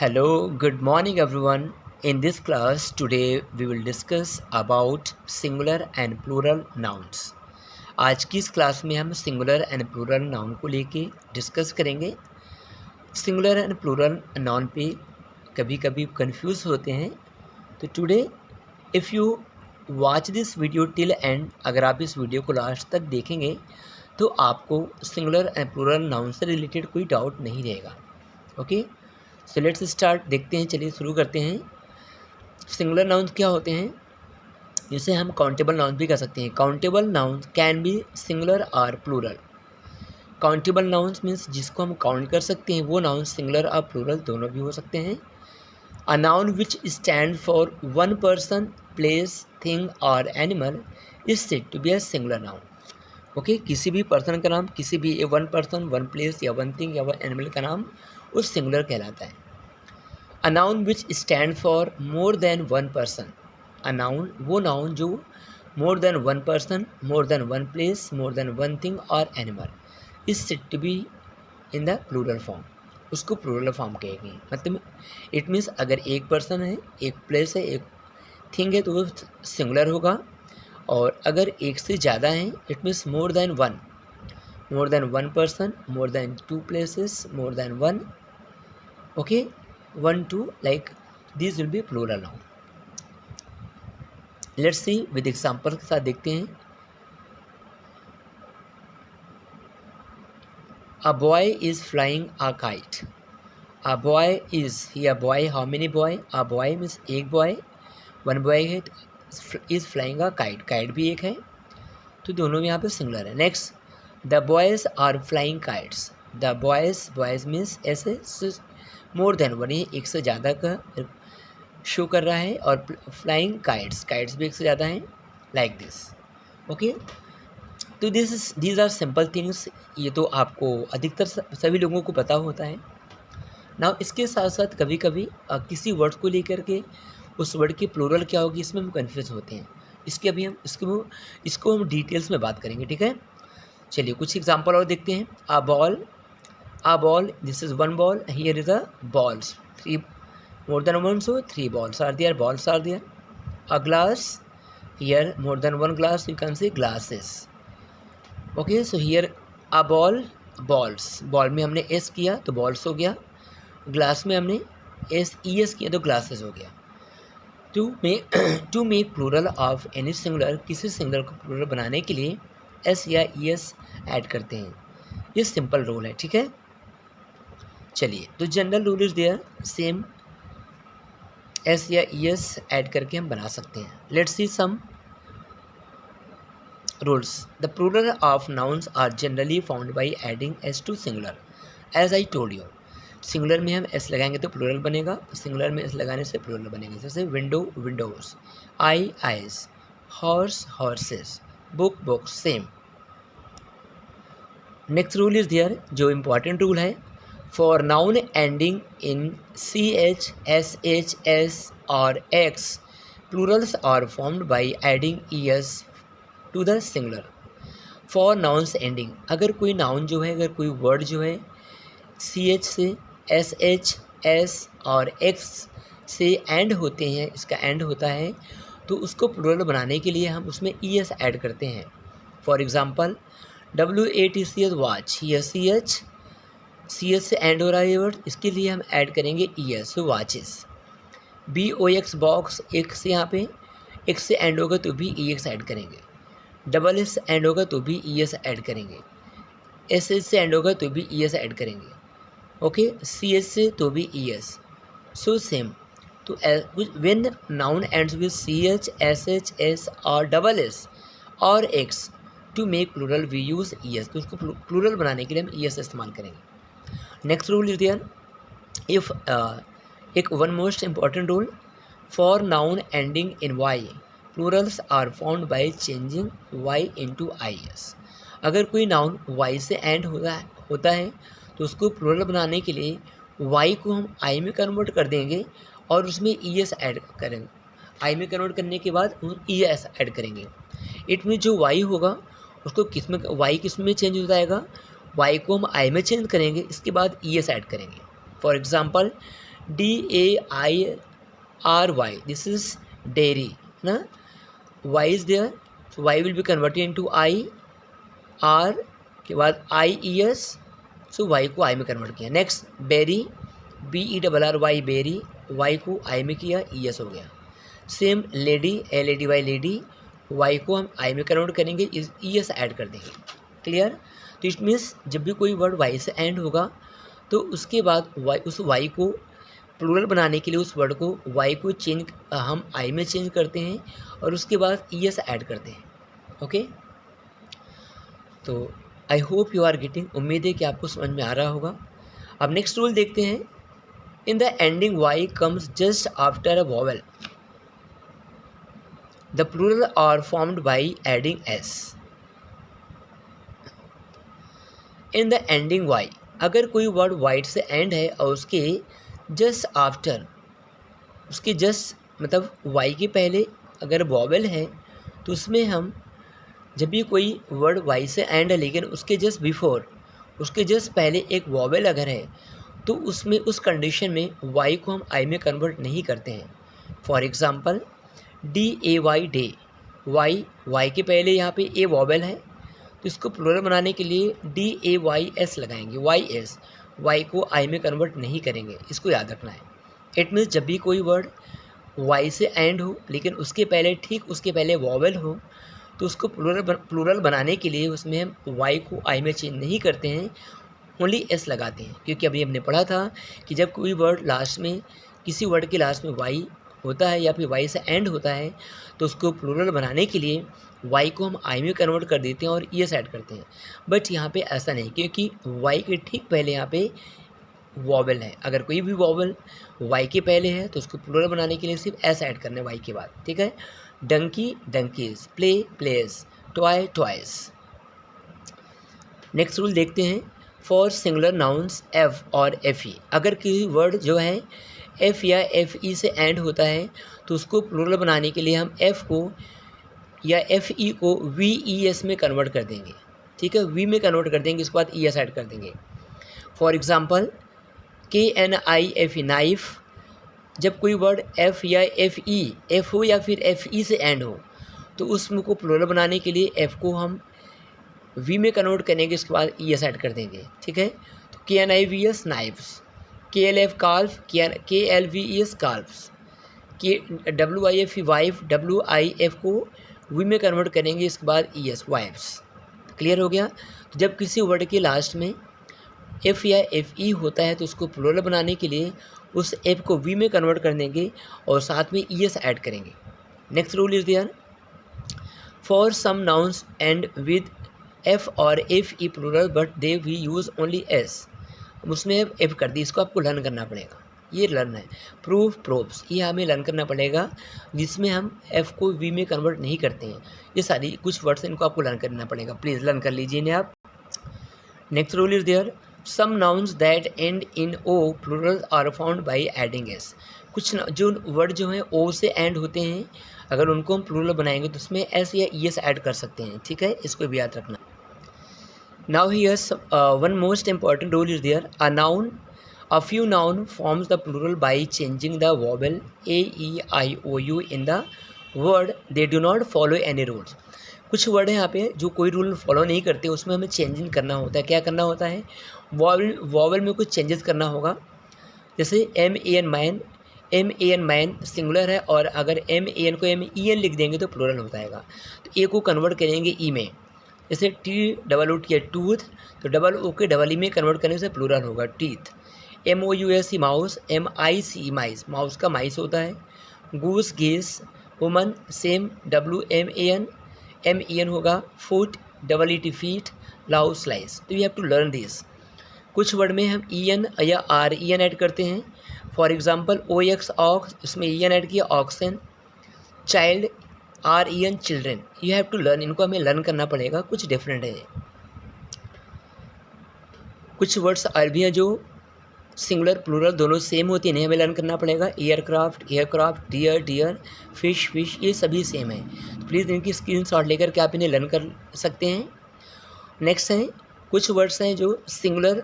Hello, good morning everyone. In this class today we will discuss about singular and plural nouns. आज की इस class में हम singular and plural noun को लेके डिस्कस करेंगे। सिंगुलर एंड प्लूरल नाउन पे कभी कभी कंफ्यूज होते हैं, तो today if you watch this video till and, अगर आप इस वीडियो को लास्ट तक देखेंगे तो आपको सिंगुलर एंड प्लूरल नाउन से रिलेटेड कोई डाउट नहीं रहेगा। Okay, so let's start. देखते हैं, चलिए शुरू करते हैं। सिंगुलर नाउन्स क्या होते हैं, जिसे हम काउंटेबल नाउन भी कह सकते हैं। Countable noun can be singular और प्लूरल। काउंटेबल नाउन्स मीन्स जिसको हम काउंट कर सकते हैं, वो नाउन सिंगुलर और प्लूरल दोनों भी हो सकते हैं। A noun which stand for one person, place, thing और animal is said to be a singular noun. Okay, किसी भी पर्सन का नाम, किसी भी वन पर्सन, वन प्लेस या वन थिंग या वन एनिमल का नाम उस सिंगुलर कहलाता है। A noun which stand for more than one person. A noun वो नाउन जो more than one person, more than one place, more than one thing और animal is said to be in the plural form, उसको plural form कहेंगे। मतलब it means अगर एक person है, एक प्लेस है, एक थिंग है तो वो सिंगुलर होगा, और अगर एक से ज़्यादा है it means more than one person, more than two places, more than one, okay, one two, like this will be plural noun. Let's see with example के साथ देखते हैं। A boy is flying a kite. A boy is here boy, how many boy? A boy means एक boy, one boy है, is flying a kite, kite भी एक है, तो दोनों यहाँ पे सिंगुलर है। Next, the boys are flying kites. The boys means ऐसे मोर देन वन, ये एक से ज़्यादा का शो कर रहा है, और फ्लाइंग काइट्स भी एक से ज़्यादा हैं, लाइक दिस। ओके, तो दीज आर सिंपल थिंग्स, ये तो आपको अधिकतर सभी लोगों को पता होता है ना। इसके साथ साथ कभी कभी किसी वर्ड को लेकर के उस वर्ड की प्लूरल क्या होगी, इसमें हम कन्फ्यूज होते हैं। इसके अभी हम इसको हम डिटेल्स में बात करेंगे, ठीक है। चलिए कुछ एग्जांपल और देखते हैं। a ball, this is one ball, here is a balls, three, more than one, so three balls are there. A glass, here more than one glass, you can say glasses. Okay, so here a ball, balls, ball में हमने s किया तो balls हो गया, glass में हमने es किया तो glasses हो गया। to make plural of any singular, किसी सिंगुलर को प्लूरल बनाने के लिए s या es ऐड करते हैं, ये सिंपल रूल है, ठीक है। चलिए, तो general rule is there, same S या एस ऐड करके हम बना सकते हैं। Let's see some rules. The plural of nouns are generally found by adding S to singular, as I told you. Singular में हम एस लगाएंगे तो प्लूरल बनेगा, सिंगुलर में एस लगाने से प्लूरल बनेगा। जैसे window, windows, eye, eyes, horse, horses, book, books, same. Next rule is there, जो इम्पॉर्टेंट रूल है, for noun ending in ch, sh, s or x, plurals are formed by adding es to the singular. For nouns ending, अगर कोई noun जो है, अगर कोई word जो है ch से, sh, s और x से एंड होते हैं, इसका एंड होता है, तो उसको प्लूरल बनाने के लिए हम उसमें es ऐड करते हैं। फॉर एग्जाम्पल, WATCH वॉच, ये सी एस से एंड हो रहा है ये वर्ड, इसके लिए हम ऐड करेंगे ई एस, सो वॉचेस। BOX बॉक्स, एक से यहाँ पे एक्स से एंड होगा तो भी ई एक्स ऐड करेंगे, डबल एस एंड होगा तो भी ई एस ऐड करेंगे, एस से एंड होगा तो भी ई एस ऐड करेंगे, ओके, CS से तो भी ई एस, सो सेम। तो when noun ends with CH, SH, S और डबल एस और X to make plural we use E S, तो उसको प्लूरल बनाने के लिए हम ई एस इस्तेमाल करेंगे। Next rule is there, if एक one most important rule, for noun ending in y, plurals are found by changing y into IS। अगर कोई नाउन वाई से एंड होता है तो उसको प्लूरल बनाने के लिए वाई को हम आई में कन्वर्ट कर देंगे और उसमें ES ऐड करेंगे। आई में कन्वर्ट करने के बाद ES ऐड करेंगे। इट मीन जो वाई होगा उसको किस में, वाई किस में चेंज हो जाएगा, वाई को हम आई में चेंज करेंगे, इसके बाद ES ऐड करेंगे। For example, DAIRY, this is dairy ना. Y is there, so Y will be converted into I. R के बाद IES, सो Y को I में कन्वर्ट किया. Next berry, BERRY berry, Y को I में किया, ES हो गया. Same lady, LADY lady, Y को हम I में कन्वर्ट करेंगे, ES ऐड कर देंगे. क्लियर. तो इट मीन्स जब भी कोई वर्ड Y से एंड होगा तो उसके बाद उस Y को प्लूरल बनाने के लिए उस वर्ड को Y को चेंज हम I में चेंज करते हैं और उसके बाद ES ऐड करते हैं. ओके. तो I hope you are getting. उम्मीद है कि आपको समझ में आ रहा होगा. अब नेक्स्ट रूल देखते हैं. In the ending Y comes just after a vowel. The plural are formed by adding S. In the ending Y, अगर कोई वर्ड वाइट से एंड है और उसके जस्ट आफ्टर, उसके जस्ट मतलब Y के पहले अगर वॉवेल है तो उसमें हम जब भी कोई वर्ड Y से एंड है लेकिन उसके जस्ट बिफोर, उसके जस्ट पहले एक वॉवेल अगर है तो उसमें उस कंडीशन में Y को हम I में कन्वर्ट नहीं करते हैं. For example DAY day, Y के पहले यहाँ पे ए वॉवेल है तो इसको प्लूरल बनाने के लिए DAYS लगाएंगे, YS. Y को I में कन्वर्ट नहीं करेंगे, इसको याद रखना है. इट मीन्स जब भी कोई वर्ड Y से एंड हो लेकिन उसके पहले ठीक उसके पहले वॉवेल हो तो उसको प्लूरल बनाने के लिए उसमें हम Y को I में चेंज नहीं करते हैं, ओनली S लगाते हैं. क्योंकि अभी हमने पढ़ा था कि जब कोई वर्ड लास्ट में, किसी वर्ड के लास्ट में Y होता है या फिर Y से एंड होता है तो उसको प्लूरल बनाने के लिए Y को हम I में कन्वर्ट कर देते हैं और ES ऐड करते हैं. बट यहाँ पे ऐसा नहीं, क्योंकि Y के ठीक पहले यहाँ पे वॉवेल है. अगर कोई भी वॉवेल Y के पहले है तो उसको प्लूरल बनाने के लिए सिर्फ S ऐड करना है Y के बाद. ठीक है. Donkey donkeys, play plays, toy toys. Next rule देखते हैं. फॉर सिंगुलर नाउन्स F और FE, अगर कोई वर्ड जो है F या FE से एंड होता है तो उसको प्लूरल बनाने के लिए हम F को या FE को VES में कन्वर्ट कर देंगे. ठीक है. V में कन्वर्ट कर देंगे, इसके बाद ES ऐड कर देंगे. फॉर एग्ज़ाम्पल KNIFE नाइफ, जब कोई वर्ड F या FE, F हो या फिर FE से एंड हो तो उसमें को प्लूरल बनाने के लिए F को हम V में कन्वर्ट करेंगे, इसके बाद ES ऐड कर देंगे. ठीक है. तो KNIVS knifes, KLF काल्फ, KLVES काल्फ्स, WIFE wife, WIF को V में कन्वर्ट करेंगे, इसके बाद ES वाइफ्स. क्लियर हो गया. तो जब किसी वर्ड के लास्ट में F या FE होता है तो उसको प्लूरल बनाने के लिए उस F को V में कन्वर्ट कर देंगे और साथ में ES ऐड करेंगे. Next rule is there. For some nouns end with F और FE plural but they we use only S. उसमें F कर दी, इसको आपको लर्न करना पड़ेगा. ये लर्न है. प्रूफ प्रोब्स, ये हमें लर्न करना पड़ेगा जिसमें हम F को V में कन्वर्ट नहीं करते हैं. ये सारी कुछ वर्ड्स इनको आपको लर्न करना पड़ेगा. प्लीज़ लर्न कर लीजिए इन्हें आप. Next rule is there. Some nouns that end in O plural are found by adding S. कुछ जो वर्ड जो हैं O से एंड होते हैं, अगर उनको हम प्लूरल बनाएंगे तो उसमें S या ES ऐड कर सकते हैं. ठीक है. इसको भी याद रखना. Now here's one most important rule is there. A few noun forms the plural by changing the vowel A, E, I, O, U in the word. They do not follow any rules. कुछ word है यहाँ पे जो कोई rule follow नहीं करते, उसमें हमें चेंजिंग करना होता है. क्या करना होता है? वॉवल में कुछ चेंजेस करना होगा. जैसे MAN मैन सिंगुलर है और अगर MAN को MEN लिख देंगे तो प्लूरल हो जाएगा. तो A को कन्वर्ट करेंगे E में. जैसे TOOT या टूथ, तो O के E में कन्वर्ट करने से प्लूरल होगा teeth. MOUSE mouse, MICE mice, mouse का माइस होता है. Goose geese, woman same, MEN होगा. Foot ET feet, louse lice. तो you have to learn this. कुछ वर्ड में हम EN या REN ऐड करते हैं. फॉर एग्जांपल OX ऑक्स, इसमें EN ऐड किया oxen. Child REN children. You have to learn. इनको हमें लर्न करना पड़ेगा. कुछ डिफरेंट है. कुछ वर्ड्स और भी हैं जो सिंगुलर प्लूरल दोनों सेम होती हैं, हमें लर्न करना पड़ेगा. एयरक्राफ्ट, डियर, फिश, ये सभी सेम है. तो प्लीज़ इनकी स्क्रीनशॉट लेकर के आप इन्हें लर्न कर सकते हैं. नेक्स्ट है कुछ वर्ड्स हैं जो सिंगुलर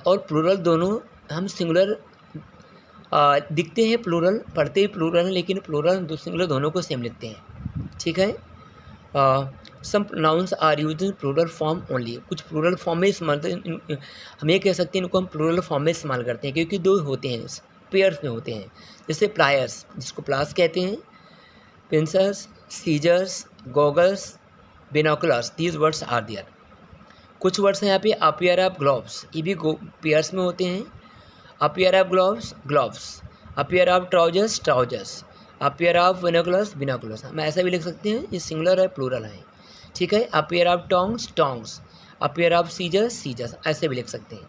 और प्लूरल दोनों हम सिंगुलर दिखते हैं प्लूरल, पढ़ते ही प्लूरल हैं, लेकिन प्लूरल दो सिंगुलर दोनों को सेम लिखते हैं, ठीक है। Some nouns are used in plural form only, कुछ प्लूरल फॉर्म में इस्तेमाल, हम ये कह सकते हैं इनको हम प्लूरल फॉर्म में इस्तेमाल करते हैं क्योंकि दो होते हैं, पेयर्स में होते हैं। जैसे प्लायर्स, जिसको प्लास कहते हैं, pincers, scissors, goggles, binoculars, these words are there. कुछ वर्ड्स हैं यहाँ पे, अ पेयर ऑफ ग्लोव्स, ये भी पेयर्स में होते हैं। A pair of gloves, gloves, a pair of trousers, trousers, a pair of binoculars, binoculars. हम ऐसा भी लिख सकते हैं, ये सिंगुलर है प्लूरल है, ठीक है। A pair of tongs, tongs, a pair of scissors, scissors, ऐसे भी लिख सकते हैं,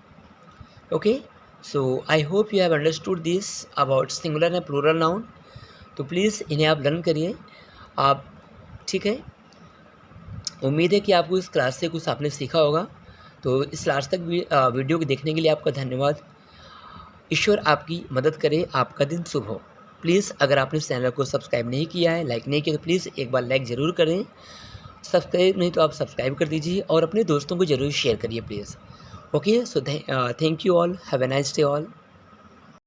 okay. So I hope you have understood this about singular and plural noun. तो प्लीज़ इन्हें आप लर्न करिए आप, ठीक है। उम्मीद है कि आपको इस क्लास से कुछ आपने सीखा होगा। तो इस लास्ट तक वीडियो को देखने के लिए आपका धन्यवाद। ईश्वर आपकी मदद करे, आपका दिन शुभ हो। प्लीज़ अगर आपने इस चैनल को सब्सक्राइब नहीं किया है, लाइक नहीं किया, तो प्लीज़ एक बार लाइक ज़रूर करें। सब्सक्राइब नहीं तो आप सब्सक्राइब कर दीजिए और अपने दोस्तों को ज़रूर शेयर करिए please, okay. So thank you all, have a nice day all.